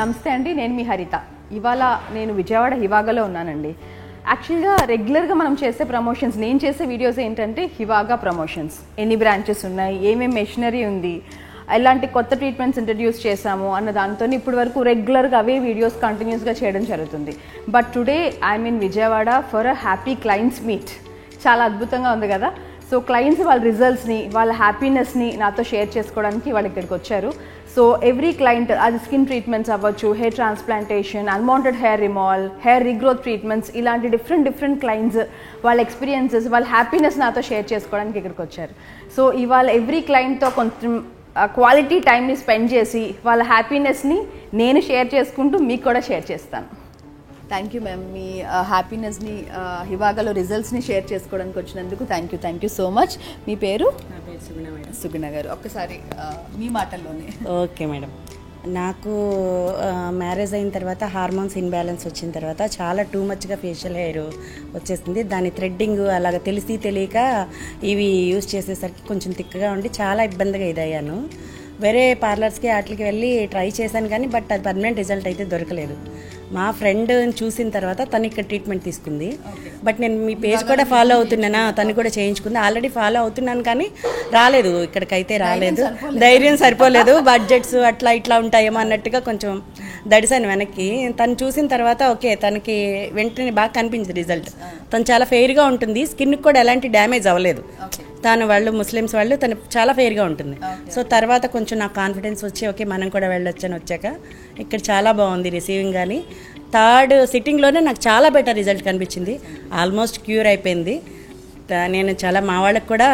నమస్తే అండి, నేను మీ హరిత. ఇవాళ నేను విజయవాడ హివాగాలో ఉన్నానండి. యాక్చువల్గా రెగ్యులర్గా మనం చేసే ప్రమోషన్స్, నేను చేసే వీడియోస్ ఏంటంటే హివాగా ప్రమోషన్స్, ఎన్ని బ్రాంచెస్ ఉన్నాయి, ఏమేమి మెషినరీ ఉంది, ఎలాంటి కొత్త ట్రీట్మెంట్స్ ఇంట్రడ్యూస్ చేశాము అన్న దాంతో ఇప్పటి వరకు రెగ్యులర్గా అవే వీడియోస్ కంటిన్యూస్గా చేయడం జరుగుతుంది. But today I'm in Vijayawada for a happy clients meet. చాలా అద్భుతంగా ఉంది కదా. సో క్లయింట్స్ వాళ్ళ రిజల్ట్స్ని, వాళ్ళ హ్యాపీనెస్ని నాతో షేర్ చేసుకోవడానికి వాళ్ళు ఇక్కడికి వచ్చారు. సో ఎవ్రీ క్లయింట్, అది స్కిన్ ట్రీట్మెంట్స్ అవ్వచ్చు, hair transplantation, unwanted hair removal, hair regrowth treatments, ఇలాంటి డిఫరెంట్ క్లయింట్స్ వాళ్ళ ఎక్స్పీరియన్సెస్, వాళ్ళ హ్యాపీనెస్ నాతో షేర్ చేసుకోవడానికి ఇక్కడికి వచ్చారు. సో ఇవాళ ఎవ్రీ క్లయింట్తో కొంచెం క్వాలిటీ టైంని స్పెండ్ చేసి వాళ్ళ హ్యాపీనెస్ని నేను షేర్ చేసుకుంటూ మీకు కూడా షేర్ చేస్తాను. థ్యాంక్ యూ మ్యామ్, మీ హ్యాపీనెస్ని హివాగాలో రిజల్ట్స్ని షేర్ చేసుకోవడానికి వచ్చినందుకు థ్యాంక్ యూ సో మచ్. మీ పేరు? నా పేరు సుగుణ మేడం. సుగుణ గారు, ఒక్కసారి మీ మాటల్లోనే. ఓకే మేడం, నాకు మ్యారేజ్ అయిన తర్వాత హార్మోన్స్ ఇన్బ్యాలెన్స్ వచ్చిన తర్వాత చాలా టూ మచ్గా ఫేషియల్ హెయిర్ వచ్చేసింది. దాని థ్రెడ్డింగ్ అలాగ తెలియక ఇవి యూజ్ చేసేసరికి కొంచెం తిక్కగా ఉండి చాలా ఇబ్బందిగా ఇదయ్యాను. వేరే పార్లర్స్కి వాటికి వెళ్ళి ట్రై చేశాను కానీ బట్ అది పర్మనెంట్ రిజల్ట్ అయితే దొరకలేదు. మా ఫ్రెండ్ చూసిన తర్వాత తను ఇక్కడ ట్రీట్మెంట్ తీసుకుంది. బట్ నేను మీ పేజ్ కూడా ఫాలో అవుతున్నానా, తను కూడా చేయించుకుంది. ఆల్రెడీ ఫాలో అవుతున్నాను కానీ రాలేదు, ఇక్కడికైతే రాలేదు. ధైర్యం సరిపోలేదు, బడ్జెట్స్ అట్లా ఇట్లా ఉంటాయేమో అన్నట్టుగా కొంచెం దడిసాను వెనక్కి. తను చూసిన తర్వాత ఓకే, తనకి వెంటనే బాగా కనిపించింది రిజల్ట్. తను చాలా ఫెయిర్గా ఉంటుంది, స్కిన్కి కూడా ఎలాంటి డ్యామేజ్ అవ్వలేదు. తను వాళ్ళు ముస్లిమ్స్ వాళ్ళు, తను చాలా ఫెయిర్గా ఉంటుంది. సో తర్వాత కొంచెం నాకు కాన్ఫిడెన్స్ వచ్చి ఓకే మనం కూడా వెళ్ళొచ్చని వచ్చాక ఇక్కడ చాలా బాగుంది రిసీవింగ్. కానీ థర్డ్ సిట్టింగ్లోనే నాకు చాలా బెటర్ రిజల్ట్ కనిపించింది. ఆల్మోస్ట్ క్యూర్ అయిపోయింది. నేను చాలా మా వాళ్ళకి కూడా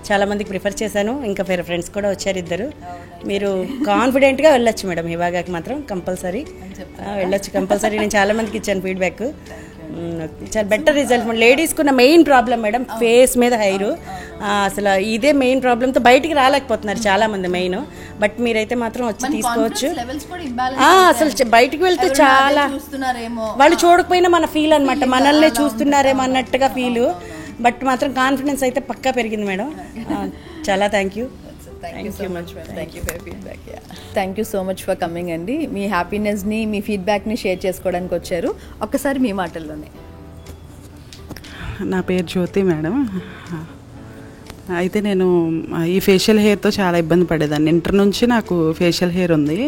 చాలామందికి ప్రిఫర్ చేశాను. ఇంకా ఫ్రెండ్స్ కూడా వచ్చారు ఇద్దరు. మీరు కాన్ఫిడెంట్గా వెళ్ళొచ్చు మేడం, హివాగాకి మాత్రం కంపల్సరీ వెళ్ళొచ్చు కంపల్సరీ. నేను చాలామందికి ఇచ్చాను ఫీడ్బ్యాక్, చాలా బెటర్ రిజల్ట్. లేడీస్కున్న మెయిన్ ప్రాబ్లం మేడం ఫేస్ మీద హెయిర్, అసలు ఇదే మెయిన్ ప్రాబ్లంతో బయటికి రాలేకపోతున్నారు చాలామంది మెయిన్. బట్ మీరైతే మాత్రం వచ్చి తీసుకోవచ్చు. అసలు బయటికి వెళ్తే చాలా వాళ్ళు చూడకపోయినా మన ఫీల్ అనమాట, మనల్ని చూస్తున్నారేమో అన్నట్టుగా ఫీల్. బట్ మాత్రం కాన్ఫిడెన్స్ అయితే పక్కా పెరిగింది మేడం. చాలా thank you so much for coming అండి. మీ హ్యాపీనెస్ని, మీ ఫీడ్బ్యాక్ని షేర్ చేసుకోవడానికి వచ్చారు. ఒక్కసారి మీ మాటల్లోనే. నా పేరు జ్యోతి మేడం. అయితే నేను ఈ ఫేషియల్ హెయిర్తో చాలా ఇబ్బంది పడేదాన్ని. ఇంటర్ నుంచి నాకు ఫేషియల్ హెయిర్ ఉంది.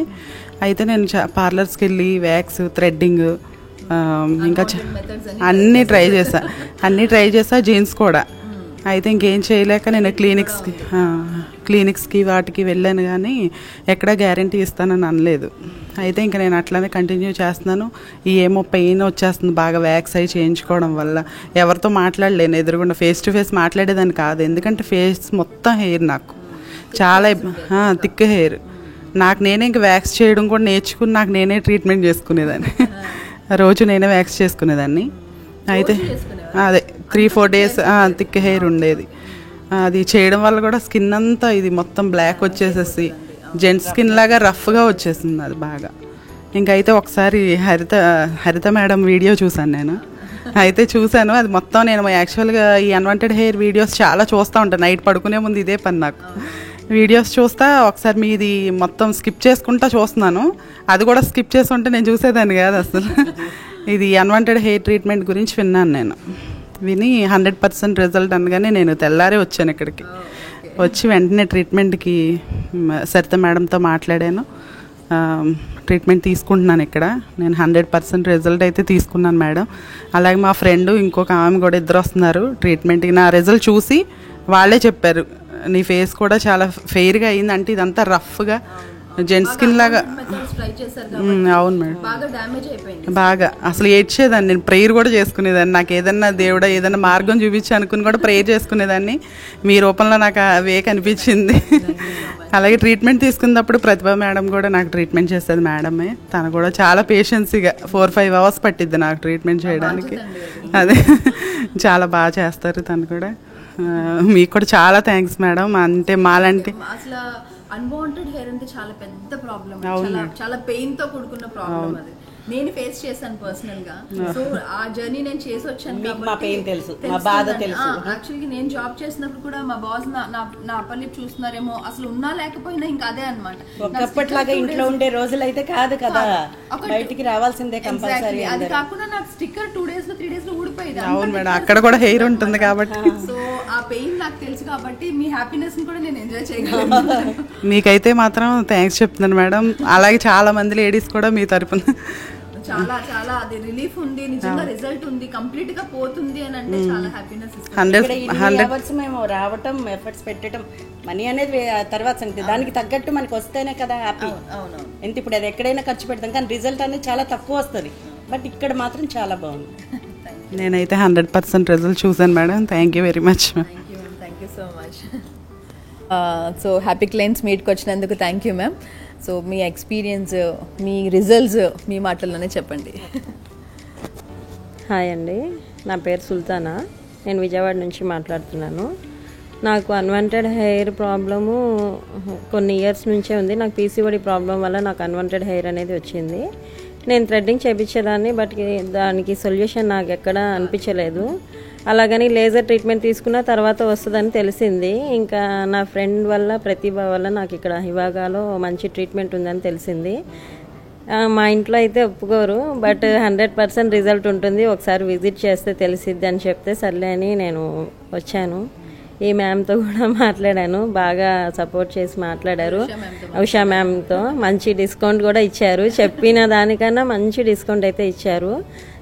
అయితే నేను పార్లర్స్కి వెళ్ళి వ్యాక్స్, థ్రెడ్డింగ్, ఇంకా అన్నీ ట్రై చేసా జీన్స్ కూడా. అయితే ఇంకేం చేయలేక నేను క్లినిక్స్కి వాటికి వెళ్ళాను కానీ ఎక్కడా గ్యారంటీ ఇస్తానని అనలేదు. అయితే ఇంకా నేను అట్లానే కంటిన్యూ చేస్తున్నాను. ఏమో పెయిన్ వచ్చేస్తుంది బాగా వ్యాక్స్ అయి చేయించుకోవడం వల్ల. ఎవరితో మాట్లాడలేను, ఎదురుగుండా ఫేస్ టు ఫేస్ మాట్లాడేదాన్ని కాదు. ఎందుకంటే ఫేస్ మొత్తం హెయిర్ నాకు చాలా థిక్ హెయిర్. నాకు నేనే ఇంక వ్యాక్స్ చేయడం కూడా నేర్చుకుని నాకు నేనే ట్రీట్మెంట్ చేసుకునేదాన్ని. రోజు నేనే వ్యాక్స్ చేసుకునేదాన్ని. అయితే అదే 3-4 days థిక్ హెయిర్ ఉండేది. అది చేయడం వల్ల కూడా స్కిన్ అంతా ఇది మొత్తం బ్లాక్ వచ్చేసేసి జెంట్స్ స్కిన్ లాగా రఫ్గా వచ్చేసింది అది బాగా. ఇంకైతే ఒకసారి హరిత మేడం వీడియో చూశాను నేను. అయితే చూశాను అది మొత్తం. నేను యాక్చువల్గా ఈ అన్వాంటెడ్ హెయిర్ వీడియోస్ చాలా చూస్తూ ఉంటాను. నైట్ పడుకునే ముందు ఇదే పని నాకు. వీడియోస్ చూస్తా ఒకసారి మీది మొత్తం స్కిప్ చేసుకుంటా చూస్తున్నాను. అది కూడా స్కిప్ చేసి ఉంటే నేను చూసేదాన్ని కాదు అసలు. ఇది అన్వాంటెడ్ హెయిర్ ట్రీట్మెంట్ గురించి విన్నాను నేను. విని 100% రిజల్ట్ అనగానే నేను తెల్లారే వచ్చాను ఇక్కడికి. వచ్చి వెంటనే ట్రీట్మెంట్కి సరిత మేడంతో మాట్లాడాను. ట్రీట్మెంట్ తీసుకుంటున్నాను ఇక్కడ. నేను 100% రిజల్ట్ అయితే తీసుకున్నాను మేడం. అలాగే మా ఫ్రెండ్ ఇంకొక ఆమె కూడా ఇద్దరు వస్తున్నారు ట్రీట్మెంట్కి. నా రిజల్ట్ చూసి వాళ్ళే చెప్పారు, నీ ఫేస్ కూడా చాలా ఫెయిర్గా అయింది. అంటే ఇదంతా రఫ్గా జెంట్స్ స్కిన్ లాగా. అవును మేడం, బాగా అసలు ఏడ్చేదాన్ని. నేను ప్రేయర్ కూడా చేసుకునేదాన్ని. నాకు ఏదన్నా దేవుడా ఏదన్నా మార్గం చూపించి అనుకుని కూడా ప్రేయర్ చేసుకునేదాన్ని. మీ రూపంలో నాకు అవే కనిపించింది. అలాగే ట్రీట్మెంట్ తీసుకున్నప్పుడు ప్రతిభ మేడం కూడా నాకు ట్రీట్మెంట్ చేస్తుంది మేడమే. తను కూడా చాలా పేషెన్సీగా 4-5 hours పట్టిద్ది నాకు ట్రీట్మెంట్ చేయడానికి. అదే చాలా బాగా చేస్తారు తను కూడా. మీకు కూడా చాలా థ్యాంక్స్ మేడం. అంటే మాలాంటి అన్వాంటెడ్ హెయిర్ అంటే చాలా పెద్ద ప్రాబ్లం, చాలా పెయిన్ తో కూడుకున్న ప్రాబ్లం అది. నేను ఫేస్ చేశాను పర్సనల్ గా. సో ఆ జర్నీ నేను చేసి వచ్చాను. మా పెయిన్ తెలుసు, మా బాధ తెలుసు. యాక్చువల్లీ నేను జాబ్ చేసినప్పుడు కూడా మా బాస్ నా అప్పర్ లిప్ చూస్తున్నారేమో, అసలు ఉన్నా లేకపోయినా ఇంకా అదే అనమాట. ఒకప్పటిలాగా ఇంట్లో ఉండే రోజులు అయితే కాదు కదా, బయటికి రావాల్సిందే కంపల్సరీ. అది కాకుండా నాకు స్టిక్కర్ 2 days లో 3 days లో ఊడిపోయింది. అవును మేడం, అక్కడ కూడా హెయిర్ ఉంటుంది కాబట్టి. సో ఆ పెయిన్ నాకు తెలుసు కాబట్టి మీ హ్యాపీనెస్ ని కూడా నేను ఎంజాయ్ చేయగలను. మీకైతే మాత్రం థ్యాంక్స్ చెప్తున్నాను మేడం. అలాగే చాలా మంది లేడీస్ కూడా మీ తరపున చాలా చాలా అది రిలీఫ్ ఉంది, నిజంగా రిజల్ట్ ఉంది, కంప్లీట్ గా పోతుంది అని అంటే చాలా హ్యాపీనెస్ ఇస్తుంది. 100 మేము రావటం, ఎఫర్ట్స్ పెట్టడం, మనీ అనేది తర్వాత సంగతి. దానికి తగ్గట్టు మనకి వస్తేనే కదా హ్యాపీ. ఎంత ఇప్పుడు అది ఎక్కడైనా ఖర్చు పెడతాం కానీ రిజల్ట్ అనేది చాలా తక్కువ వస్తుంది. బట్ ఇక్కడ మాత్రం చాలా బాగుంది. నేనైతే 100% రిజల్ట్ చూసాను madam. Thank you very much. Thank you so much. So happy clients మీట్కి వచ్చినందుకు థ్యాంక్ యూ మ్యామ్. సో మీ ఎక్స్పీరియన్స్, మీ రిజల్ట్స్ మీ మాటల్లోనే చెప్పండి. హాయ్ అండి, నా పేరు సుల్తానా. నేను విజయవాడ నుంచి మాట్లాడుతున్నాను. నాకు అన్వాంటెడ్ హెయిర్ ప్రాబ్లము కొన్ని ఇయర్స్ నుంచే ఉంది. నాకు పీసీఓడి ప్రాబ్లం వల్ల నాకు అన్వాంటెడ్ హెయిర్ అనేది వచ్చింది. నేను థ్రెడ్డింగ్ చేయించేదాన్ని, బట్ దానికి సొల్యూషన్ నాకు ఎక్కడ అనిపించలేదు. అలాగని లేజర్ ట్రీట్మెంట్ తీసుకున్న తర్వాత వస్తుందని తెలిసింది. ఇంకా నా ఫ్రెండ్ వల్ల, ప్రతిభ వల్ల నాకు ఇక్కడ హివాగాలో మంచి ట్రీట్మెంట్ ఉందని తెలిసింది. మా ఇంట్లో అయితే ఒప్పుకోరు, బట్ 100% రిజల్ట్ ఉంటుంది, ఒకసారి విజిట్ చేస్తే తెలిసిద్ది అని చెప్తే సర్లే అని నేను వచ్చాను. ఈ మ్యామ్తో కూడా మాట్లాడాను, బాగా సపోర్ట్ చేసి మాట్లాడారు. ఉషా మ్యామ్తో మంచి డిస్కౌంట్ కూడా ఇచ్చారు, చెప్పిన దానికన్నా మంచి డిస్కౌంట్ అయితే ఇచ్చారు.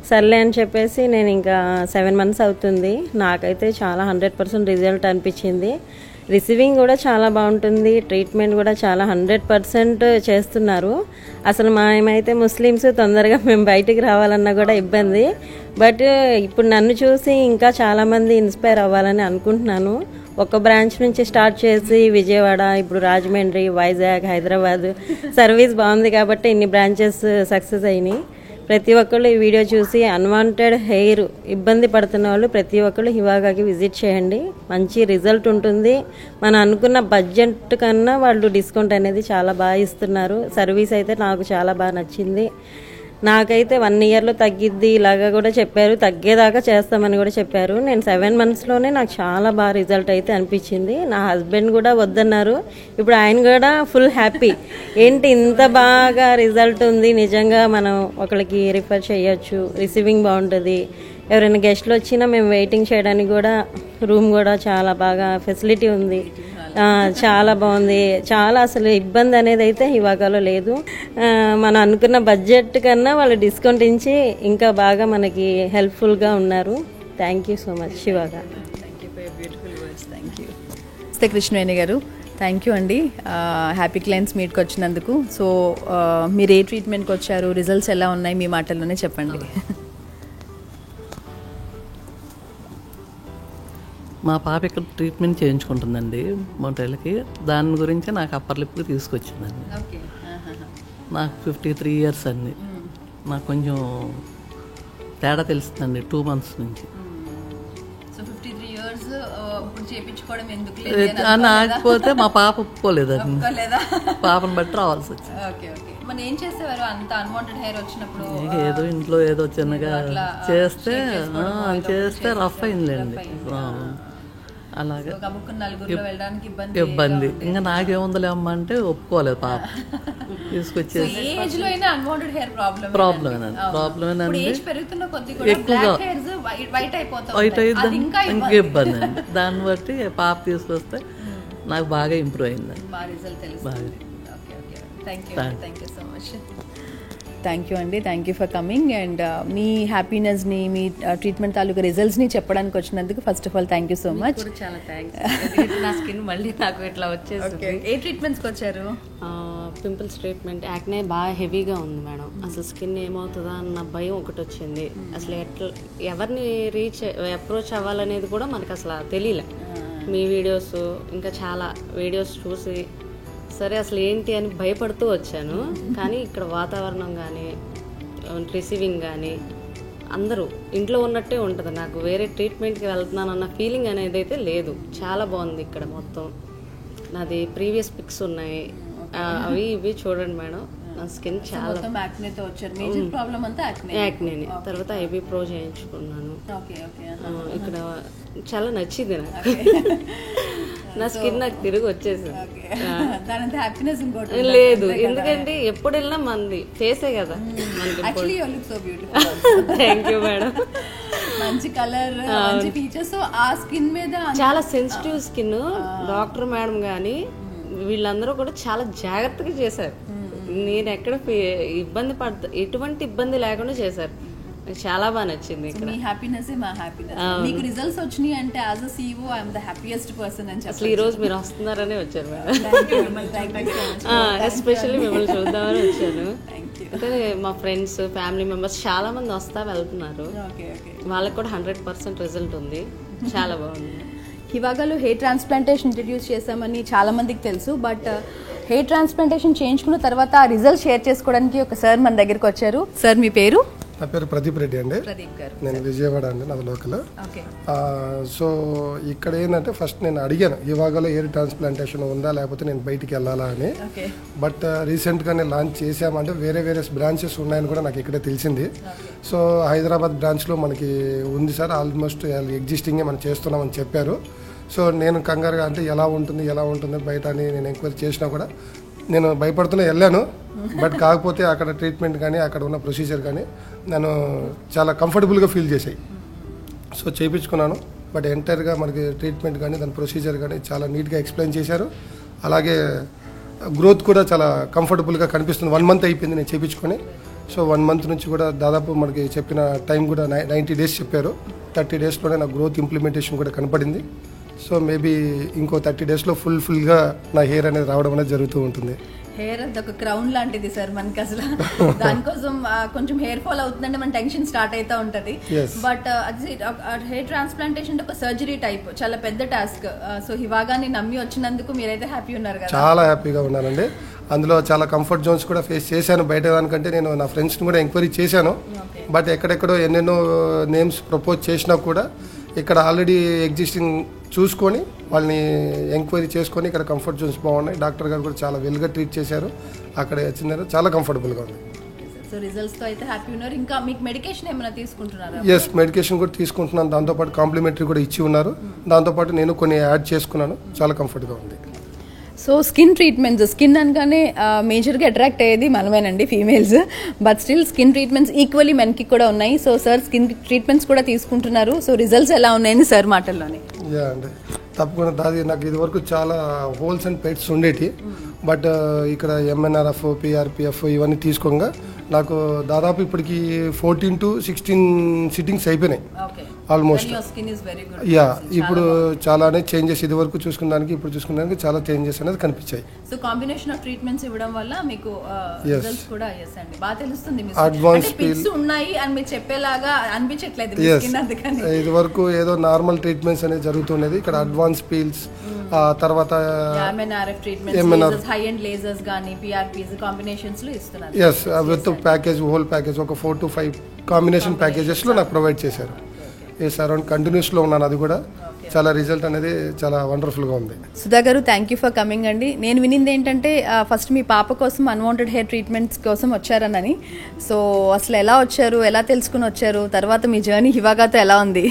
సర్లే అని చెప్పేసి నేను ఇంకా 7 months అవుతుంది. నాకైతే చాలా 100% రిజల్ట్ అనిపించింది. రిసీవింగ్ కూడా చాలా బాగుంటుంది, ట్రీట్మెంట్ కూడా చాలా 100% చేస్తున్నారు. అసలు మేమైతే ముస్లిమ్స్, తొందరగా మేము బయటికి రావాలన్నా కూడా ఇబ్బంది. బట్ ఇప్పుడు నన్ను చూసి ఇంకా చాలామంది ఇన్స్పైర్ అవ్వాలని అనుకుంటున్నాను. ఒక బ్రాంచ్ నుంచి స్టార్ట్ చేసి విజయవాడ, ఇప్పుడు రాజమండ్రి, వైజాగ్, హైదరాబాద్ సర్వీస్ బాగుంది కాబట్టి ఇన్ని బ్రాంచెస్ సక్సెస్ అయినాయి. ప్రతి ఒక్కళ్ళు ఈ వీడియో చూసి అన్వాంటెడ్ హెయిర్ ఇబ్బంది పడుతున్న వాళ్ళు ప్రతి ఒక్కళ్ళు హివాగాకి విజిట్ చేయండి, మంచి రిజల్ట్ ఉంటుంది. మనం అనుకున్న బడ్జెట్ కన్నా వాళ్ళు డిస్కౌంట్ అనేది చాలా బాగా ఇస్తున్నారు. సర్వీస్ అయితే నాకు చాలా బాగా నచ్చింది. నాకైతే 1 yearలో తగ్గిద్ది ఇలాగా కూడా చెప్పారు, తగ్గేదాకా చేస్తామని కూడా చెప్పారు. నేను 7 monthsలోనే నాకు చాలా బాగా రిజల్ట్ అయితే అనిపించింది. నా హస్బెండ్ కూడా వద్దన్నారు, ఇప్పుడు ఆయన కూడా ఫుల్ హ్యాపీ. ఏంటి ఇంత బాగా రిజల్ట్ ఉంది, నిజంగా మనం ఒకరికి రిఫర్ చేయొచ్చు, రిసీవింగ్ బాగుంటుంది. ఎవరైనా గెస్ట్లు వచ్చినా మేము వెయిటింగ్ చేయడానికి కూడా రూమ్ కూడా చాలా బాగా ఫెసిలిటీ ఉంది, చాలా బాగుంది. చాలా అసలు ఇబ్బంది అనేది అయితే హివాగాలో లేదు. మనం అనుకున్న బడ్జెట్ కన్నా వాళ్ళు డిస్కౌంట్ ఇచ్చి ఇంకా బాగా మనకి హెల్ప్ఫుల్గా ఉన్నారు. Thank you so much Hivaga. నమస్తే కృష్ణవేణి గారు, థ్యాంక్ యూ అండి హ్యాపీ క్లయింట్స్ మీట్కి వచ్చినందుకు. సో మీరు ఏ ట్రీట్మెంట్కి వచ్చారు, రిజల్ట్స్ ఎలా ఉన్నాయి, మీ మాటల్లోనే చెప్పండి. మా పాప ఇక్కడ ట్రీట్మెంట్ చేయించుకుంటుందండి మొంటేళ్ళకి. దాని గురించి నాకు అప్పర్ లిప్కి తీసుకొచ్చిందండి. నాకు 53 years అండి. నాకు కొంచెం తేడా తెలుస్తుందండి 2 months నుంచి. నాకపోతే మా పాప ఒప్పుకోలేదండి, పాపను బట్టి రావాల్సి వచ్చింది. ఏదో ఇంట్లో ఏదో చిన్నగా చేస్తే రఫ్ అయిందిలేండి. అలాగే ఇబ్బంది. ఇంకా నాకేముందలే అమ్మ అంటే ఒప్పుకోలేదు పాప. తీసుకొచ్చేసి ప్రాబ్లమేనండి, ఎక్కువగా వైట్ అయిద్ది, ఇంకా ఇబ్బంది అండి. దాన్ని బట్టి పాప తీసుకొస్తే నాకు బాగా ఇంప్రూవ్ అయిందండి. బాగా థ్యాంక్ యూ అండి, thank you for coming. And మీ హ్యాపీనెస్ని, మీ ట్రీట్మెంట్ తాలూకా రిజల్ట్స్ని చెప్పడానికి వచ్చినందుకు first of all thank you so much. చాలా థ్యాంక్స్. నా స్కిన్ మళ్ళీ నాకు ఇట్లా వచ్చేసి. ఏ ట్రీట్మెంట్స్కి వచ్చారు? Pimples treatment. యాక్నే బాగా హెవీగా ఉంది మేడం. అసలు స్కిన్ ఏమవుతుందా అన్న భయం ఒకటి వచ్చింది. అసలు ఎట్లా ఎవరిని అప్రోచ్ అవ్వాలనేది కూడా మనకు అసలు తెలియలే. మీ వీడియోస్ ఇంకా చాలా వీడియోస్ చూసి సరే అసలు ఏంటి అని భయపడుతూ వచ్చాను. కానీ ఇక్కడ వాతావరణం కానీ, రిసీవింగ్ కానీ అందరూ ఇంట్లో ఉన్నట్టే ఉంటుంది. నాకు వేరే ట్రీట్మెంట్కి వెళ్తున్నాను అన్న ఫీలింగ్ అనేది అయితే లేదు. చాలా బాగుంది ఇక్కడ మొత్తం. నాది ప్రీవియస్ పిక్స్ ఉన్నాయి, అవి ఇవి చూడండి మేడం. నా స్కిన్ చాలా మొత్తం యాక్నేతో వచ్చారు. మేజర్ ప్రాబ్లం అంతా యాక్నేని. తర్వాత ఐబీ ప్రో చేయించుకున్నాను. Okay okay. ఇక్కడ చాలా నచ్చింది నాకు. నా స్కిన్ నాకు తిరిగి వచ్చేసింది. దానంత హ్యాపీనెస్ ఇంకోటి లేదు, ఎందుకంటే ఎప్పుడు వెళ్ళినా మంది ఫేసే కదా. Actually you look so beautiful. Thank you madam. మంచి కలర్, మంచి ఫీచర్స్. సో ఆ స్కిన్ మీద చాలా సెన్సిటివ్ స్కిన్. డాక్టర్ మేడం కానీ వీళ్ళందరూ కూడా చాలా జాగ్రత్తగా చేశారు. నేను ఎక్కడ ఇబ్బంది ఎటువంటి ఇబ్బంది లేకుండా చేశారు. నాకు చాలా బాగా నచ్చింది. ఇక్కడ మీ హ్యాపీనెస్ మా హ్యాపీనెస్. మీకు రిజల్ట్స్ వచ్చినాయి అంటే as a CEO I'm the happiest person అని అసలు ఈ రోజు మీరు వస్తున్నారనే వచ్చారు మేడం. ఎస్పెషల్లీ మిమ్మల్ని చూద్దామని వచ్చాను. అంటే మా ఫ్రెండ్స్, ఫ్యామిలీ మెంబర్స్ చాలా మంది వస్తా వెళ్తున్నారు. వాళ్ళకి కూడా 100% రిజల్ట్ ఉంది. చాలా బాగుంది. హివాగాలో హెయిర్ ట్రాన్స్ప్లాంటేషన్ ఇంట్రడ్యూస్ చేసామని చాలా మందికి తెలుసు. బట్ హెయిర్ ట్రాన్స్ప్లాంటేషన్ చేయించుకున్న తర్వాత ఆ రిజల్ట్ షేర్ చేసుకోవడానికి ఒక సార్ మన దగ్గరికి వచ్చారు. సార్ మీ పేరు? నా పేరు ప్రదీప్ రెడ్డి అండి. నేను విజయవాడ అండి, నాది లోకల్. సో ఇక్కడ ఏంటంటే ఫస్ట్ నేను అడిగాను హివాగాలో హెయిర్ ట్రాన్స్ప్లాంటేషన్ ఉందా లేకపోతే నేను బయటికి వెళ్ళాలా అని. బట్ రీసెంట్గానే లాంచ్ చేసామంటే వేరే బ్రాంచెస్ ఉన్నాయని కూడా నాకు ఇక్కడే తెలిసింది. సో హైదరాబాద్ బ్రాంచ్లో మనకి ఉంది సార్, ఆల్మోస్ట్ ఎగ్జిస్టింగే మనం చేస్తున్నామని చెప్పారు. సో నేను కంగారుగా అంటే ఎలా ఉంటుంది బయట అని నేను ఎంక్వైరీ చేసినా కూడా నేను భయపడుతూనే వెళ్ళాను. బట్ కాకపోతే అక్కడ ట్రీట్మెంట్ కానీ అక్కడ ఉన్న ప్రొసీజర్ కానీ నేను చాలా కంఫర్టబుల్గా ఫీల్ చేశాయి. సో చేయించుకున్నాను. బట్ ఎంటైర్గా మనకి ట్రీట్మెంట్ కానీ దాని ప్రొసీజర్ కానీ చాలా నీట్గా ఎక్స్ప్లెయిన్ చేశారు. అలాగే గ్రోత్ కూడా చాలా కంఫర్టబుల్గా కనిపిస్తుంది. 1 మంత్ అయిపోయింది నేను చేయించుకొని. సో 1 మంత్ నుంచి కూడా దాదాపు మనకి చెప్పిన టైం కూడా 90 డేస్ చెప్పారు. 30 డేస్లోనే నా గ్రోత్ ఇంప్లిమెంటేషన్ కూడా కనపడింది. సో మేబీ ఇంకో 30 డేస్లో ఫుల్గా నా హెయిర్ అనేది రావడం అనేది జరుగుతూ ఉంటుంది. హెయిర్ అది ఒక క్రౌన్ లాంటిది సార్ మనకి. అసలు దానికోసం కొంచెం హెయిర్ ఫాల్ అవుతుందంటే మన టెన్షన్ స్టార్ట్ అవుతూ ఉంటుంది. బట్ హెయిర్ ట్రాన్స్ప్లాంటేషన్ ఒక సర్జరీ టైప్, చాలా పెద్ద టాస్క్. సో హివాగాని నమ్మి వచ్చినందుకు మీరైతే హ్యాపీ ఉన్నారు కదా? చాలా హ్యాపీగా ఉన్నానండి. అందులో చాలా కంఫర్ట్ జోన్స్ కూడా ఫేస్ చేశాను. బయట దానికంటే నేను నా ఫ్రెండ్స్ని కూడా ఎంక్వైరీ చేశాను. బట్ ఎక్కడెక్కడో ఎన్నెన్నో నేమ్స్ ప్రపోజ్ చేసినా కూడా ఇక్కడ ఆల్రెడీ ఎగ్జిస్టింగ్ చూసుకొని వాళ్ళని ఎంక్వైరీ చేసుకొని ఇక్కడ కంఫర్ట్ జోన్స్ బాగున్నాయి. డాక్టర్ గారు కూడా చాలా వెల్గా ట్రీట్ చేశారు. అక్కడ వచ్చిందని చాలా కంఫర్టబుల్గా ఉంది. సో రిజల్ట్స్తో అయితే హ్యాపీ ఉన్నారు. ఇంకా మీకు మెడికేషన్ ఏమైనా తీసుకుంటున్నారా? ఎస్, మెడికేషన్ కూడా తీసుకుంటున్నాను. దాంతోపాటు కాంప్లిమెంటరీ కూడా ఇచ్చి ఉన్నారు. దాంతోపాటు నేను కొన్ని యాడ్ చేసుకున్నాను. చాలా కంఫర్ట్గా ఉంది. సో స్కిన్ ట్రీట్మెంట్స్, స్కిన్ అనగానే మేజర్గా అట్రాక్ట్ అయ్యేది మనమేనండి, females. But still skin treatments equally మెన్కి కూడా ఉన్నాయి. సో సార్ స్కిన్ ట్రీట్మెంట్స్ కూడా తీసుకుంటున్నారు. సో రిజల్ట్స్ ఎలా ఉన్నాయని సార్ మాటల్లోనే. యా అండి, తప్పకుండా. దాది నాకు ఇదివరకు చాలా హోల్స్ అండ్ పెయిట్స్ ఉండేటి. బట్ ఇక్కడ MNRF, PRPF ఇవన్నీ తీసుకోగా నాకు దాదాపు ఇప్పటికి 14 to 16 సిట్టింగ్స్ అయిపోయినాయి ఆల్మోస్ట్. యా, ఇప్పుడు చాలానే చేంజెస్ ఇది వరకు చూసుకున్నానికి ఇప్పుడు చూసుకున్నానికి చాలా చేంజెస్ అనేది కనిపించాయి. సో కాంబినేషన్ ఆఫ్ ట్రీట్మెంట్స్ ఇవ్వడం వల్ల మీకు రిజల్ట్స్ కూడా yes అండి బాగా తెలుస్తుంది. అడ్వాన్స్ పీల్ ఉన్నాయి అని మీరు చెప్పేలాగా అనిపించట్లేదు. ఇది వరకు ఏదో నార్మల్ ట్రీట్మెంట్స్ అనేది జరుగుతున్నది. ఇక్కడ అడ్వాన్స్ పీల్స్, తర్వాత MNRF treatments, high end lasers గానీ PRPs కాంబినేషన్స్ లో ఇస్తున్నారు. yes with package, whole package ఒక 4 to 5 కాంబినేషన్ ప్యాకేజెస్ లో నాకు ప్రొవైడ్ చేశారు. ఎస్, అరౌండ్ కంటిన్యూస్ లో ఉన్నాను. అది కూడా చాలా రిజల్ట్ అనేది చాలా వండర్ఫుల్ గా ఉంది. సుధా గారు, థ్యాంక్ యూ ఫర్ కమింగ్ అండి. నేను వినింది ఏంటంటే ఫస్ట్ మీ పాప కోసం అన్వాంటెడ్ హెయిర్ ట్రీట్మెంట్స్ కోసం వచ్చారనని. సో అసలు ఎలా వచ్చారు, ఎలా తెలుసుకుని వచ్చారు, తర్వాత మీ జర్నీ హివాగాతో ఎలా ఉంది?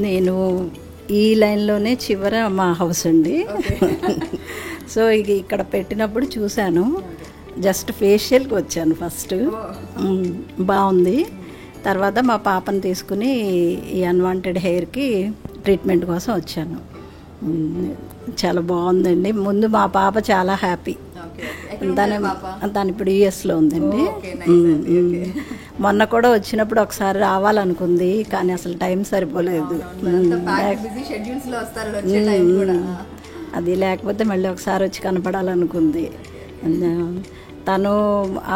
నేను ఈ లైన్లోనే చివర మా హౌస్ అండి. సో ఇక్కడ పెట్టినప్పుడు చూశాను. జస్ట్ ఫేషియల్కి వచ్చాను ఫస్ట్. బాగుంది. తర్వాత మా పాపను తీసుకుని ఈ అన్వాంటెడ్ హెయిర్కి ట్రీట్మెంట్ కోసం వచ్చాను. చాలా బాగుందండి. ముందు మా పాప చాలా హ్యాపీ. తను ఇప్పుడు యుఎస్లో ఉందండి. మొన్న కూడా వచ్చినప్పుడు ఒకసారి రావాలనుకుంది, కానీ అసలు టైం సరిపోలేదు. అది లేకపోతే మళ్ళీ ఒకసారి వచ్చి కనపడాలనుకుంది. తను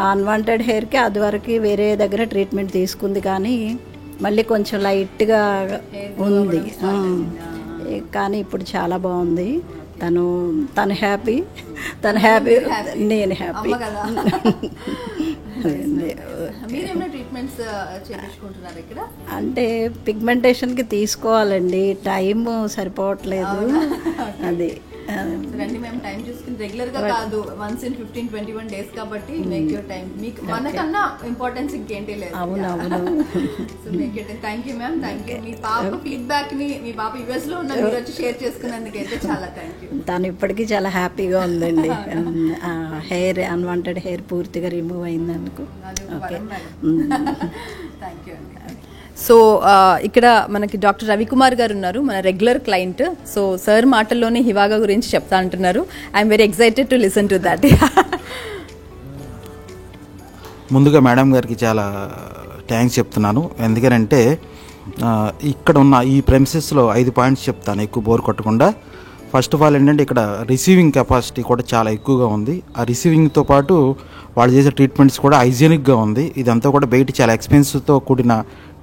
అన్వాంటెడ్ హెయిర్కి అది వరకు వేరే దగ్గర ట్రీట్మెంట్ తీసుకుంది, కానీ మళ్ళీ కొంచెం లైట్గా ఉంది. కానీ ఇప్పుడు చాలా బాగుంది. తను హ్యాపీ, నేను హ్యాపీ. అంటే పిగ్మెంటేషన్కి తీసుకోవాలండి, టైం సరిపోవట్లేదు. అది రండి మేము టైం చూసుకుని రెగ్యులర్ గా కాదు, వన్స్ ఇన్ 15-21 డేస్ కాబట్టి మేక్ యూర్ టైం. మీకు మనకన్నా ఇంపార్టెన్స్ ఇంకేంటి లేదు. So make your time. Thank you ma'am, thank you. మీ పాప ఫీడ్బ్యాక్ ని, మీ పాప యుఎస్ లో ఉన్న మీరు వచ్చి షేర్ చేసుకున్నందుకైతే చాలా థ్యాంక్ యూ. తను ఇప్పటికీ చాలా హ్యాపీగా ఉందండి. హెయిర్ అన్వాంటెడ్ హెయిర్ పూర్తిగా రిమూవ్ అయిందనుకో. ఓకే, థ్యాంక్ యూ అండి. సో ఇక్కడ మనకి డాక్టర్ రవికుమార్ గారు ఉన్నారు, మన రెగ్యులర్ క్లయింట్. సో సార్ మాటల్లోనే హివాగా గురించి చెప్తా అంటున్నారు. I'm very excited to listen to that. ముందుగా మేడం గారికి చాలా థ్యాంక్స్ చెప్తున్నాను. ఎందుకంటే ఇక్కడ ఉన్న ఈ ప్రెమిసెస్లో 5 పాయింట్స్ చెప్తాను, ఎక్కువ బోర్ కొట్టకుండా. ఫస్ట్ ఆఫ్ ఆల్ ఏంటంటే ఇక్కడ రిసీవింగ్ కెపాసిటీ కూడా చాలా ఎక్కువగా ఉంది. ఆ రిసీవింగ్తో పాటు వాళ్ళు చేసే ట్రీట్మెంట్స్ కూడా హైజీనిక్గా ఉంది. ఇదంతా కూడా బయట చాలా ఎక్స్పెన్సివ్తో కూడిన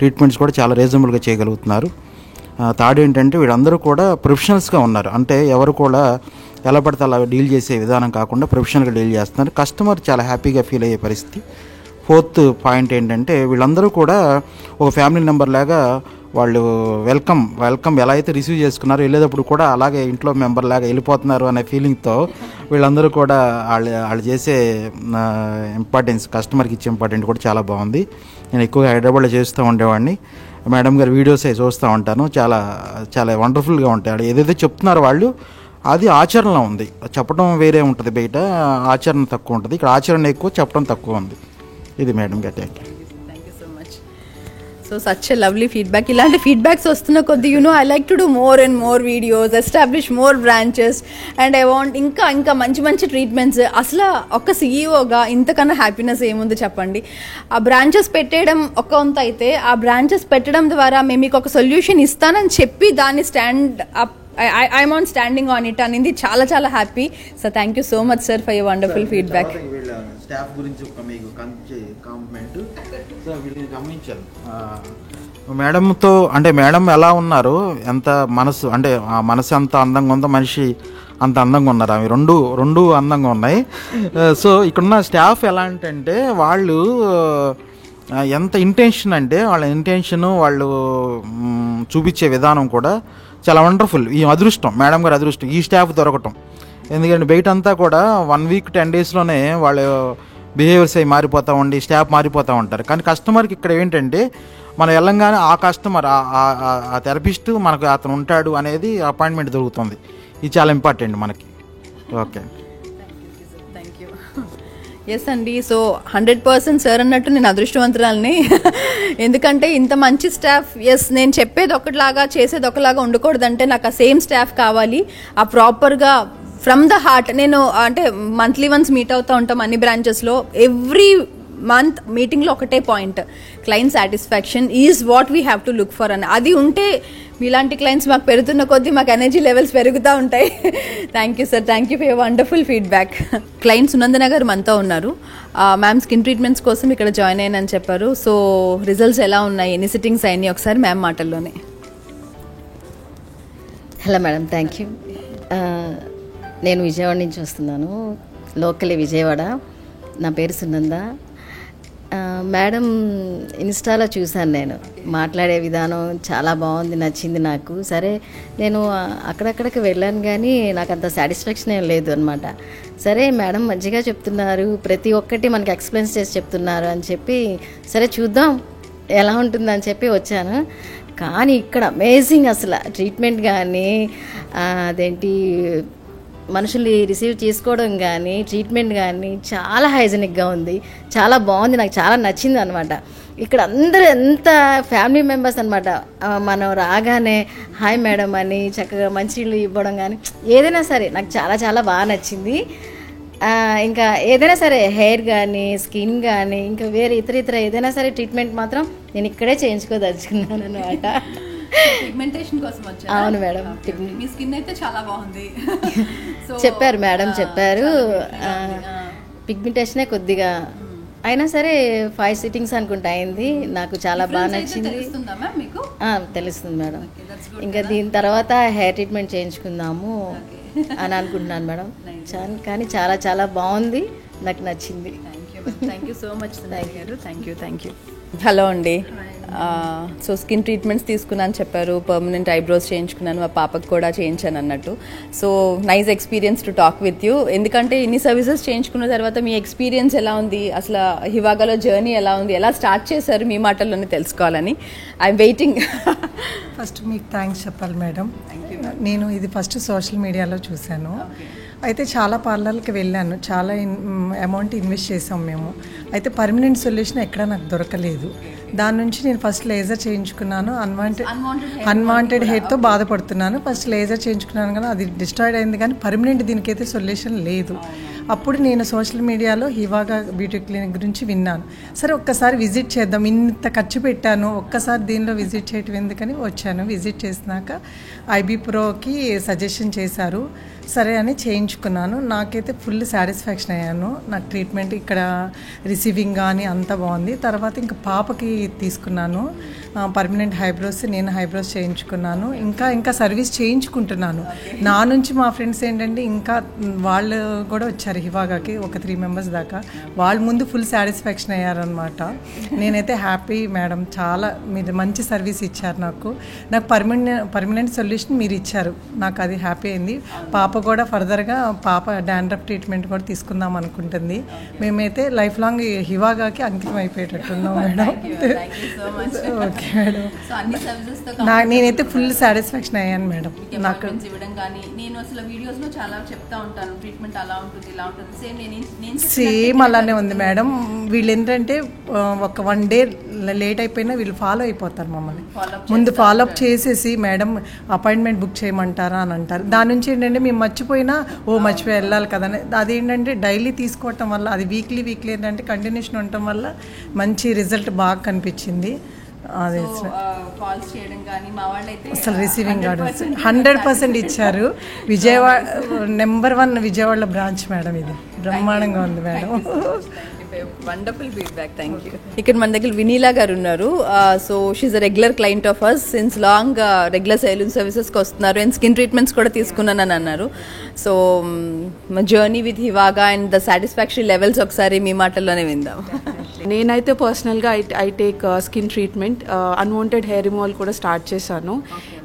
ట్రీట్మెంట్స్ కూడా చాలా రీజనబుల్గా చేయగలుగుతున్నారు. థర్డ్ ఏంటంటే వీళ్ళందరూ కూడా ప్రొఫెషనల్స్గా ఉన్నారు. అంటే ఎవరు కూడా ఎలా పడితే అలా డీల్ చేసే విధానం కాకుండా ప్రొఫెషనల్గా డీల్ చేస్తున్నారు. కస్టమర్ చాలా హ్యాపీగా ఫీల్ అయ్యే పరిస్థితి. ఫోర్త్ పాయింట్ ఏంటంటే వీళ్ళందరూ కూడా ఒక ఫ్యామిలీ మెంబర్ లాగా వాళ్ళు వెల్కమ్ ఎలా అయితే రిసీవ్ చేసుకున్నారో, వెళ్ళేటప్పుడు కూడా అలాగే ఇంట్లో మెంబర్ లాగా వెళ్ళిపోతున్నారు అనే ఫీలింగ్తో వీళ్ళందరూ కూడా వాళ్ళు చేసే ఇంపార్టెన్స్, కస్టమర్కి ఇచ్చే ఇంపార్టెంట్ కూడా చాలా బాగుంది. నేను ఎక్కువగా హైదరాబాద్లో చేస్తూ ఉండేవాడిని. మేడం గారి వీడియోస్ చూస్తూ ఉంటాను. చాలా చాలా వండర్ఫుల్గా ఉంటాయి. ఏదైతే చెప్తున్నారో వాళ్ళు అది ఆచరణలో ఉంది. చెప్పడం వేరే ఉంటుంది, బయట ఆచరణ తక్కువ ఉంటుంది. ఇక్కడ ఆచరణ ఎక్కువ, చెప్పడం తక్కువ ఉంది. ఇది మేడం గారి. Thank you. So such a lovely feedback. ఇలాంటి ఫీడ్బ్యాక్స్ వస్తున్న కొద్ది I like to do more and more videos, establish more branches, and I want ఇంకా మంచి మంచి ట్రీట్మెంట్స్. అసలు ఒక సీఈఓగా ఇంతకన్నా హ్యాపీనెస్ ఏముంది చెప్పండి. ఆ బ్రాంచెస్ పెట్టేయడం ఒక వంతు అయితే, ఆ బ్రాంచెస్ పెట్టడం ద్వారా మేము మీకు ఒక సొల్యూషన్ ఇస్తానని చెప్పి దాన్ని stand up, I'm on standing on it అనేది చాలా చాలా happy. So thank you so much sir for your wonderful feedback. Staff గురించి మీకు కాంప్లిమెంట్. సో వీళ్ళని గమనించాను మేడంతో. అంటే మేడం ఎలా ఉన్నారు, ఎంత మనసు, అంటే ఆ మనసు ఎంత అందంగా ఉందో, మనిషి అంత అందంగా ఉన్నారు. అవి రెండు అందంగా ఉన్నాయి. సో ఇక్కడున్న స్టాఫ్ ఎలా అంటే వాళ్ళు ఎంత ఇంటెన్షన్ అంటే వాళ్ళ ఇంటెన్షను, వాళ్ళు చూపించే విధానం కూడా చాలా వండర్ఫుల్. ఈ అదృష్టం, మేడం గారి అదృష్టం ఈ స్టాఫ్ దొరకటం. ఎందుకంటే బయట అంతా కూడా 1 వీక్ 10 డేస్లోనే వాళ్ళు బిహేవియర్స్ అవి మారిపోతూ ఉండి స్టాఫ్ మారిపోతూ ఉంటారు. కానీ కస్టమర్కి ఇక్కడ ఏంటంటే మనం వెళ్ళంగానే ఆ కస్టమర్, ఆ థెరపిస్ట్ మనకు అతను ఉంటాడు అనేది అపాయింట్మెంట్ దొరుకుతుంది. ఇది చాలా ఇంపార్టెంట్ మనకి. Okay, thank you. ఎస్ అండి. సో 100% సార్ అన్నట్టు నేను అదృష్టవంతురాలని. ఎందుకంటే ఇంత మంచి స్టాఫ్, ఎస్ నేను చెప్పేది ఒకటిలాగా చేసేది ఒకలాగా ఉండకూడదంటే నాకు ఆ సేమ్ స్టాఫ్ కావాలి. ఆ ప్రాపర్గా ఫ్రమ్ ద హార్ట్. నేను అంటే మంత్లీ వన్స్ మీట్ అవుతూ ఉంటాం అన్ని బ్రాంచెస్లో. ఎవ్రీ మంత్ మీటింగ్లో ఒకటే point, client satisfaction is what we have to look for అని. అది ఉంటే మీలాంటి క్లయింట్స్ మాకు పెరుగుతున్న కొద్దీ మాకు ఎనర్జీ లెవెల్స్ పెరుగుతూ ఉంటాయి. Thank you sir, thank you for your wonderful feedback. Client Sunandana గారు మనతో ఉన్నారు. మ్యామ్ స్కిన్ ట్రీట్మెంట్స్ కోసం ఇక్కడ జాయిన్ అయ్యానని చెప్పారు. సో రిజల్ట్స్ ఎలా ఉన్నాయి, ఎన్ని సిట్టింగ్స్ అయినాయి, ఒకసారి మ్యామ్ మాటల్లోనే. Hello madam, thank you. నేను విజయవాడ నుంచి వస్తున్నాను, లోకలే విజయవాడ. నా పేరు సునంద. మేడం ఇన్స్టాలో చూశాను, నేను మాట్లాడే విధానం చాలా బాగుంది, నచ్చింది నాకు. సరే నేను అక్కడక్కడికి వెళ్ళాను కానీ నాకు అంత సాటిస్ఫాక్షన్ ఏం లేదు అనమాట. సరే మేడం మంచిగా చెప్తున్నారు, ప్రతి ఒక్కటి మనకి ఎక్స్ప్లెయిన్ చేసి చెప్తున్నారు అని చెప్పి సరే చూద్దాం ఎలా ఉంటుందని చెప్పి వచ్చాను. కానీ ఇక్కడ అమేజింగ్ అసలు ట్రీట్మెంట్ కానీ అదేంటి మనుషుల్ని రిసీవ్ చేసుకోవడం కానీ ట్రీట్మెంట్ కానీ చాలా హైజెనిక్గా ఉంది, చాలా బాగుంది, నాకు చాలా నచ్చింది అనమాట. ఇక్కడ అందరూ ఎంత ఫ్యామిలీ మెంబర్స్ అనమాట. మనం రాగానే హాయ్ మేడం అని చక్కగా మంచినీళ్ళు ఇవ్వడం కానీ ఏదైనా సరే నాకు చాలా చాలా బాగా నచ్చింది. ఇంకా ఏదైనా సరే హెయిర్ కానీ స్కిన్ కానీ ఇంకా వేరే ఇతర ఏదైనా సరే ట్రీట్మెంట్ మాత్రం నేను ఇక్కడే చేయించుకోదలుచుకున్నాను అనమాట. పిగ్మెంటేషన్ కోసం వచ్చారు. అవును మేడం, మీ స్కిన్ అయితే చాలా బాగుంది. చెప్పారు మేడం, చెప్పారు పిగ్మెంటేషనే కొద్దిగా అయినా సరే 5 సిట్టింగ్స్ అనుకుంటా అయింది. నాకు చాలా బాగా నచ్చింది. తెలుస్తుంది మేడం. ఇంకా దీని తర్వాత హెయిర్ ట్రీట్మెంట్ చేయించుకుందాము అని అనుకుంటున్నాను మేడం. కానీ చాలా చాలా బాగుంది, నాకు నచ్చింది. Thank you so much. Thank you. Hello అండి, సో స్కిన్ ట్రీట్మెంట్స్ తీసుకున్నాను చెప్పారు, పర్మనెంట్ ఐబ్రోస్ చేయించుకున్నాను, మా పాపకు కూడా చేయించాను అన్నట్టు. So nice experience to talk with you. ఎందుకంటే ఇన్ని సర్వీసెస్ చేయించుకున్న తర్వాత మీ ఎక్స్పీరియన్స్ ఎలా ఉంది, అసలు హివాగాలో జర్నీ ఎలా ఉంది, ఎలా స్టార్ట్ చేశారు మీ మాటల్లోనే తెలుసుకోవాలని. I'm waiting. ఫస్ట్ మీకు థ్యాంక్స్ చెప్పాలి మేడం. నేను ఇది ఫస్ట్ సోషల్ మీడియాలో చూశాను. అయితే చాలా పార్లర్కి వెళ్ళాను, చాలా అమౌంట్ ఇన్వెస్ట్ చేసాం మేము. అయితే పర్మనెంట్ సొల్యూషన్ ఎక్కడ నాకు దొరకలేదు. దాని నుంచి నేను ఫస్ట్ లేజర్ చేయించుకున్నాను. అన్వాంటెడ్ హెయిర్తో బాధపడుతున్నాను. ఫస్ట్ లేజర్ చేయించుకున్నాను కానీ అది డిస్ట్రాయిడ్ అయింది, కానీ పర్మనెంట్ దీనికైతే సొల్యూషన్ లేదు. అప్పుడు నేను సోషల్ మీడియాలో హివాగా బ్యూటీ క్లినిక్ గురించి విన్నాను. సరే ఒక్కసారి విజిట్ చేద్దాం, ఇంత ఖర్చు పెట్టాను, ఒక్కసారి దీనిలో విజిట్ చేయటం ఎందుకని వచ్చాను. విజిట్ చేసినాక ఐబీ ప్రోకి సజెషన్ చేశారు, సరే అని చేయించుకున్నాను. నాకైతే ఫుల్ సాటిస్ఫాక్షన్ అయ్యాను. నాకు ట్రీట్మెంట్ ఇక్కడ రిసీవింగ్ కానీ అంతా బాగుంది. తర్వాత ఇంకా పాపకి తీసుకున్నాను పర్మనెంట్ హైబ్రోస్, నేను హైబ్రోస్ చేయించుకున్నాను. ఇంకా సర్వీస్ చేయించుకుంటున్నాను. నా నుంచి మా ఫ్రెండ్స్ ఏంటంటే ఇంకా వాళ్ళు కూడా వచ్చారు హివాగాకి, ఒక 3 మెంబర్స్ దాకా. వాళ్ళు ముందు ఫుల్ సాటిస్ఫాక్షన్ అయ్యారనమాట. నేనైతే హ్యాపీ మేడం, చాలా మీరు మంచి సర్వీస్ ఇచ్చారు నాకు పర్మనెంట్ సొల్యూషన్ మీరు ఇచ్చారు, నాకు అది హ్యాపీ అయింది. పాప కూడా ఫర్దర్గా డాండ్రఫ్ ట్రీట్మెంట్ కూడా తీసుకుందాం అనుకుంటుంది. మేమైతే లైఫ్ లాంగ్ హివాగాకి అంకితం అయిపోయేటట్టున్నాం మేడం. ఓకే మేడం, నేనైతే ఫుల్ సాటిస్ఫాక్షన్ అయ్యాను మేడం. నాకు సేమ్ అలానే ఉంది మేడం. వీళ్ళు ఏంటంటే ఒక 1 day లేట్ అయిపోయినా వీళ్ళు ఫాలో అయిపోతారు మమ్మల్ని. ముందు ఫాలోఅప్ చేసేసి మేడం అపాయింట్మెంట్ బుక్ చేయమంటారా అని అంటారు. దాని నుంచి ఏంటంటే మేము మర్చిపోయినా మర్చిపోయి వెళ్ళాలి కదా అని. అదేంటంటే డైలీ తీసుకోవటం వల్ల, అది వీక్లీ ఏంటంటే కంటిన్యూషన్ ఉండటం వల్ల మంచి రిజల్ట్ బాగా కనిపించింది. అదే అసలు రిసీవింగ్ ఆర్డర్స్ 100% ఇచ్చారు. విజయవాడ నెంబర్ 1 విజయవాడలో బ్రాంచ్ మేడం, ఇది బ్రహ్మాండంగా ఉంది madam. Wonderful feedback, thank you. ఇక్కడ మన దగ్గర వినీలా గారు ఉన్నారు. So she a regular client of us since long. Regular salon సర్వీసెస్కి వస్తున్నారు అండ్ స్కిన్ ట్రీట్మెంట్స్ కూడా తీసుకున్నానని అన్నారు. సో మా journey with Hivaga and the satisfactory levels ఒకసారి మీ మాటల్లోనే విందాం. నేనైతే పర్సనల్గా I take skin treatment, unwanted hair removal కూడా స్టార్ట్ చేశాను.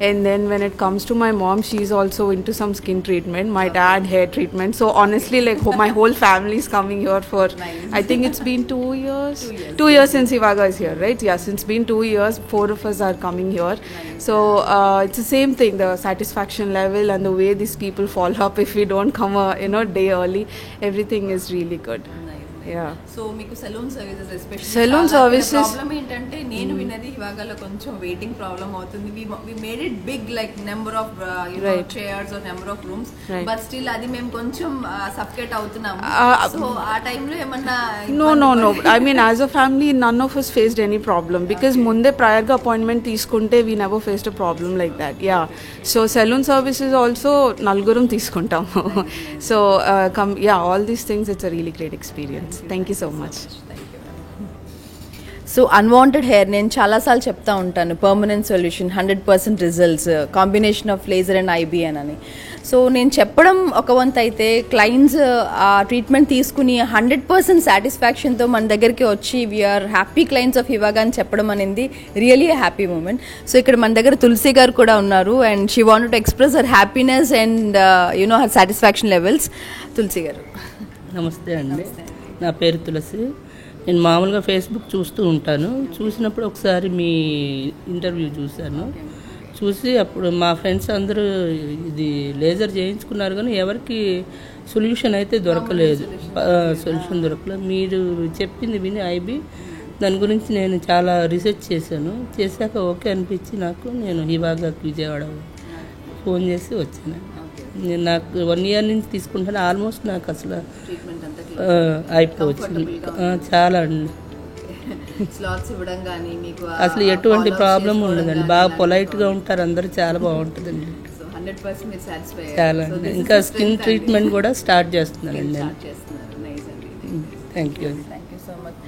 And then when it comes to my mom, she is also in to some skin treatment, my dad hair treatment. So honestly like my whole family is coming here for, I think it's been 2 years. 2 years since Hivaga is here, right? Yeah, since been 2 years, 4 of us are coming here. So it's the same thing, the satisfaction level and the way these people follow up if we don't come a day early, everything is really good. So మీకు salon services especially salon services problem ఏంటంటే నేను విన్నది హివాగాలో కొంచెం waiting problem అవుతుంది. We made it big like number of chairs or number of rooms, but still అది మేము కొంచెం సఫికేట్ అవుతున్నాము. సో ఆ టైంలో ఏమన్నా no I mean as a family none of us faced any problem because ముందే ప్రయర్గా అపాయింట్మెంట్ తీసుకుంటే we never faced a problem like that. Yeah, so salon services also నలుగురం తీసుకుంటాము. So all these things, it's a really great experience. Thank you so much. So unwanted hair నేను చాలాసార్లు చెప్తా ఉంటాను, permanent solution, 100% results, combination of laser and IBN అని. So నేను చెప్పడం ఒక వంతు అయితే క్లయింట్స్ ఆ ట్రీట్మెంట్ తీసుకుని 100% సాటిస్ఫాక్షన్తో మన దగ్గరికి వచ్చి వీఆర్ హ్యాపీ క్లయింట్స్ ఆఫ్ హివాగా అని చెప్పడం అనేది రియలీ హ్యాపీ మూమెంట్. సో ఇక్కడ మన దగ్గర తులసి గారు కూడా ఉన్నారు and she wanted to express her happiness and her satisfaction levels. Tulasi గారు నమస్తే అండి, నా పేరు తులసి. నేను మామూలుగా ఫేస్బుక్ చూస్తూ ఉంటాను. చూసినప్పుడు ఒకసారి మీ ఇంటర్వ్యూ చూశాను. చూసి అప్పుడు మా ఫ్రెండ్స్ అందరూ ఇది లేజర్ చేయించుకున్నారు కానీ ఎవరికి సొల్యూషన్ అయితే దొరకలేదు. మీరు చెప్పింది విని ఐబీ దాని గురించి నేను చాలా రీసెర్చ్ చేశాను. చేశాక ఓకే అనిపించి నేను హివాగాకి విజయవాడ ఫోన్ చేసి వచ్చాను. నేను నాకు 1 year నుంచి తీసుకుంటాను. ఆల్మోస్ట్ నాకు అసలు అయిపోవచ్చింది చాలా అండి. అసలు ఎటువంటి ప్రాబ్లం ఉండదండి, బాగా పొలైట్గా ఉంటారు అందరూ, చాలా బాగుంటుందండి. చాలా అండి. ఇంకా స్కిన్ ట్రీట్మెంట్ కూడా స్టార్ట్ చేస్తున్నానండి నేను. Thank you so much.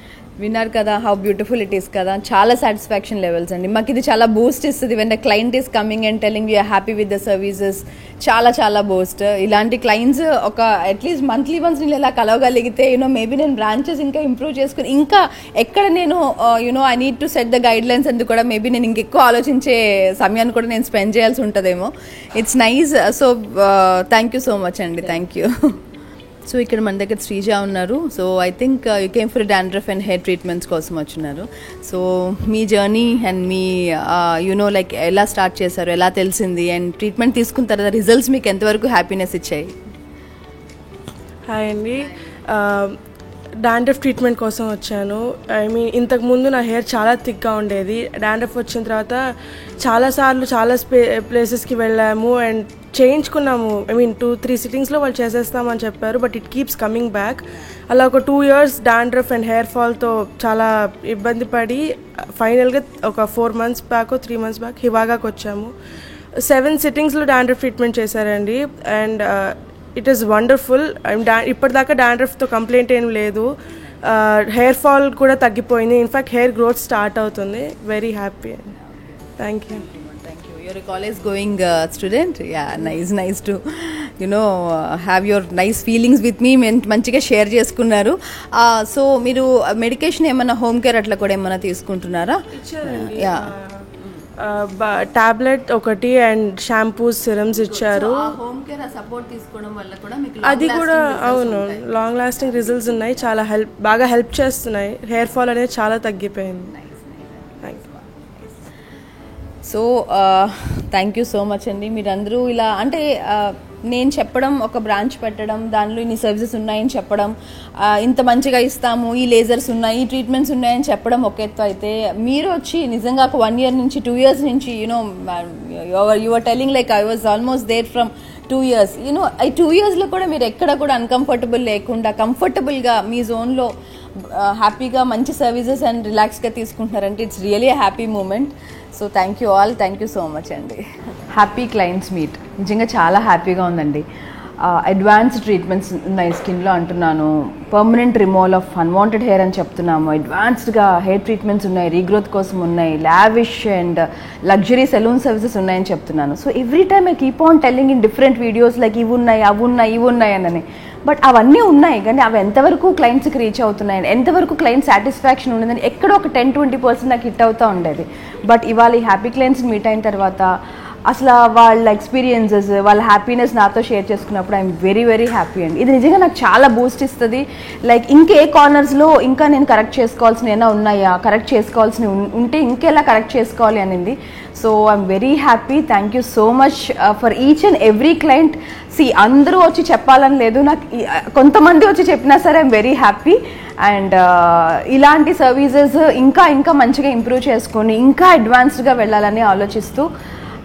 విన్నారు కదా, హౌ బ్యూటిఫుల్ ఇట్ ఈస్ కదా. చాలా సాటిస్ఫాక్షన్ లెవెల్స్ అండి. మాకు ఇది చాలా బూస్ట్ ఇస్తుంది. When the client is coming and telling we are happy with the services, చాలా చాలా బూస్ట్. ఇలాంటి క్లయింట్స్ ఒక అట్లీస్ట్ మంత్లీ వన్స్ నేను ఇలా కలవగలిగితే మేబీ నేను బ్రాంచెస్ ఇంకా ఇంప్రూవ్ చేసుకుని ఇంకా ఎక్కడ నేను I need to set the guide lines అందుకు కూడా మేబీ నేను ఇంకెక్కువ ఆలోచించే సమయాన్ని కూడా నేను స్పెండ్ చేయాల్సి ఉంటుందేమో. It's nice. So thank you so much అండి. Thank you. సో ఇక్కడ మన దగ్గర శ్రీజ ఉన్నారు. So I think you came for dandruff and hair treatments కోసం వచ్చినారు. సో మీ జర్నీ అండ్ మీ లైక్ ఎలా స్టార్ట్ చేశారు, ఎలా తెలిసింది, అండ్ ట్రీట్మెంట్ తీసుకున్న తర్వాత రిజల్ట్స్ మీకు ఎంతవరకు హ్యాపీనెస్ ఇచ్చాయి? హాయ్ అండి, డాండ్రఫ్ ట్రీట్మెంట్ కోసం వచ్చాను. ఇంతకుముందు నా హెయిర్ చాలా థిక్గా ఉండేది. డాండ్రఫ్ వచ్చిన తర్వాత చాలాసార్లు చాలా ప్లేసెస్కి వెళ్ళాము అండ్ చేయించుకున్నాము. 2-3 సిట్టింగ్స్లో వాళ్ళు చేసేస్తామని చెప్పారు, but it keeps coming back. అలా ఒక 2 years డాండ్రఫ్ అండ్ హెయిర్ ఫాల్తో చాలా ఇబ్బంది పడి ఫైనల్గా ఒక 4 months బ్యాక్ 3 months బ్యాక్ హివాగాకి వచ్చాము. 7 సిట్టింగ్స్లో డాండ్రఫ్ ట్రీట్మెంట్ చేశారండి. And it is wonderful. ఇప్పటిదాకా డాండ్రఫ్తో కంప్లైంట్ ఏం లేదు. హెయిర్ ఫాల్ కూడా తగ్గిపోయింది. ఇన్ఫ్యాక్ట్ హెయిర్ గ్రోత్ స్టార్ట్ అవుతుంది. Very happy. Thank you. You're a college going student. Yeah, nice to have your nice feelings with me. మంచిగా share చేసుకున్నారు. So మీరు medication ఏమైనా హోమ్ కేర్ అట్లా కూడా ఏమైనా తీసుకుంటున్నారా? యా, టాబ్లెట్ ఒకటి అండ్ షాంపూస్, సిరమ్స్ ఇచ్చారు. హోమ్ కేర్ సపోర్ట్ తీసుకోవడం వల్ల కూడా మీకు అది కూడా అవును లాంగ్ లాస్టింగ్ రిజల్ట్స్ ఉన్నాయి. చాలా బాగా హెల్ప్ చేస్తున్నాయి. హెయిర్ ఫాల్ అనేది చాలా తగ్గిపోయింది. Thank you. So thank you so much అండి. మీరందరూ ఇలా అంటే నేను చెప్పడం, ఒక బ్రాంచ్ పెట్టడం, దానిలో ఇన్ని సర్వీసెస్ ఉన్నాయని చెప్పడం, ఇంత మంచిగా ఇస్తాము, ఈ లేజర్స్ ఉన్నాయి, ఈ ట్రీట్మెంట్స్ ఉన్నాయని చెప్పడం ఒక ఎత్తు అయితే, మీరు వచ్చి నిజంగా ఒక 1 year నుంచి 2 years నుంచి you are telling like I was almost there from 2 years. ఈ 2 yearsలో కూడా మీరు ఎక్కడ కూడా అన్కంఫర్టబుల్ లేకుండా కంఫర్టబుల్గా మీ జోన్లో హ్యాపీగా మంచి సర్వీసెస్ అండ్ రిలాక్స్గా తీసుకుంటున్నారంటే it's really a happy moment. So thank you all. Thank you so much అండి. హ్యాపీ క్లయింట్స్ మీట్ నిజంగా చాలా హ్యాపీగా ఉందండి. అడ్వాన్స్డ్ ట్రీట్మెంట్స్ ఉన్నాయి స్కిన్లో అంటున్నాను. Permanent removal of unwanted hair అని చెప్తున్నాము. అడ్వాన్స్డ్గా హెయిర్ ట్రీట్మెంట్స్ ఉన్నాయి, రీగ్రోత్ కోసం ఉన్నాయి, lavish and luxury salon services ఉన్నాయని చెప్తున్నాను. So every time I keep on telling in different videos like ఇవి ఉన్నాయి, అవి ఉన్నాయి, ఇవి ఉన్నాయి అని. బట్ అవన్నీ ఉన్నాయి కానీ అవి ఎంతవరకు క్లయింట్స్కి రీచ్ అవుతున్నాయి, ఎంతవరకు క్లయింట్ సాటిస్ఫాక్షన్ ఉండదని ఎక్కడో ఒక 10-20% నాకు హిట్ అవుతూ ఉండేది. బట్ ఇవాళ ఈ హ్యాపీ క్లయింట్స్ని మీట్ అయిన తర్వాత అసలు వాళ్ళ ఎక్స్పీరియన్సెస్, వాళ్ళ హ్యాపీనెస్ నాతో షేర్ చేసుకున్నప్పుడు ఐఎమ్ వెరీ వెరీ హ్యాపీ అండి. ఇది నిజంగా నాకు చాలా బూస్ట్ ఇస్తుంది. లైక్ ఇంకే కార్నర్స్లో ఇంకా నేను కరెక్ట్ చేసుకోవాల్సిన ఏమైనా ఉన్నాయా, కరెక్ట్ చేసుకోవాల్సిన ఉంటే ఇంకెలా కరెక్ట్ చేసుకోవాలి అనింది. So I'm very happy. Thank you so much for each and every client. అందరూ వచ్చి చెప్పాలని లేదు, నాకు కొంతమంది వచ్చి చెప్పినా సరే ఐఎమ్ వెరీ హ్యాపీ. అండ్ ఇలాంటి సర్వీసెస్ ఇంకా మంచిగా ఇంప్రూవ్ చేసుకొని ఇంకా అడ్వాన్స్డ్గా వెళ్ళాలని ఆలోచిస్తూ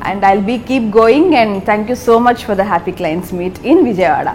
and I'll keep going, and thank you so much for the happy clients meet in Vijayawada.